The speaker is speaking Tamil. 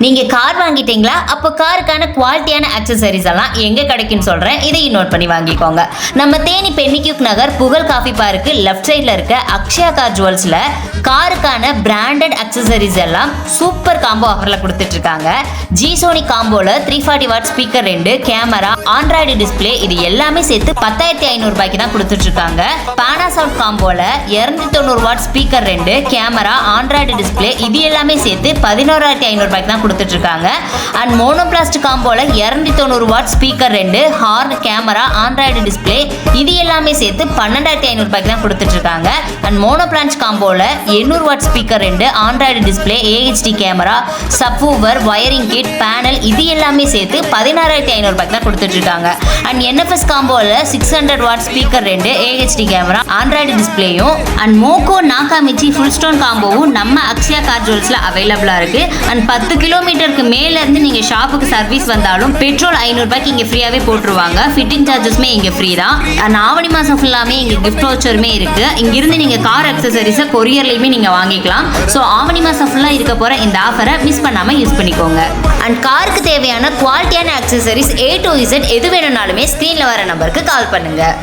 நீங்கள் கார் வாங்கிட்டீங்களா? அப்போ காருக்கான குவாலிட்டியான ஆக்சசரிஸ் எல்லாம் எங்கே கிடைக்குன்னு சொல்கிறேன், இதையும் நோட் பண்ணி வாங்கிக்கோங்க. நம்ம தேனி பென்னிக்யூக் நகர் புகழ் காஃபி பார்க்கு லெஃப்ட் சைடில் இருக்க அக்ஷயா கார் ஜுவல்ஸில் காருக்கான பிராண்டட் ஆக்சசரிஸ் எல்லாம் சூப்பர் காம்போ ஆஃபரில் கொடுத்துட்ருக்காங்க. ஜிசோனி காம்போவில் 340 watt speaker 2, camera, Android display இது எல்லாமே சேர்த்து 10,500 ரூபாய்க்கு தான் கொடுத்துட்ருக்காங்க. பேனாசவுண்ட் காம்போவில் 290 watt speaker 2, camera, Android display இது எல்லாமே சேர்த்து 11,500 ரூபாய்க்கு தான் கொடுத்துட்ருக்காங்க. அண்ட் மோனோபிளாஸ்ட் காம்போவில் 290 watt speaker 2, horn, camera, Android display இது எல்லாமே சேர்த்து 12,500 ரூபாய்க்கு தான் கொடுத்துட்ருக்காங்க. அண்ட் மோனோபிளான்ச் காம்போவில் 800 what speaker 2, Android display, AHD camera, subwoofer, wiring kit, panel இது எல்லாமே சேர்த்து 16,500 ரூபாய்க்கு தான் கொடுத்துட்ருக்காங்க. அண்ட் என்எஃப்எஸ் காம்போவில் 600 watt speaker 2, AHD camera, Android டிஸ்பிளேயும் அண்ட் மோகோ நாகாமிச்சி ஃபுல் ஸ்டோன் காம்போவும் நம்ம அக்ஷயா கார் ஜுவல்ஸில் அவைலபிளாக இருக்குது. அண்ட் 10 கிலோமீட்டருக்கு மேலேருந்து நீங்கள் ஷாப்புக்கு சர்வீஸ் வந்தாலும் பெட்ரோல் 500 ரூபாய்க்கு இங்கே ஃப்ரீயாகவே போட்டுருவாங்க. ஃபிட்டிங் சார்ஜஸ்மே இங்கே ஃப்ரீ தான். அண்ட் ஆவணி மாதம் ஃபுல்லாமே இங்கே கிஃப்ட் வவுச்சருமே இருக்குது. இங்கிருந்து நீங்கள் கார் அக்சசரிஸை கொரியர்லையுமே நீங்கள் வாங்கிக்கலாம். ஸோ ஆவணி மாதம் ஃபுல்லாக இருக்க போகிற இந்த ஆஃபரை மிஸ் பண்ணாமல் யூஸ் பண்ணிக்கோங்க. அண்ட் காருக்கு தேவையான குவாலிட்டியான அக்சசரிஸ் A to Z எது வேணும்னாலுமே ஸ்க்ரீனில் வர நம்பருக்கு கால் பண்ணுங்கள்.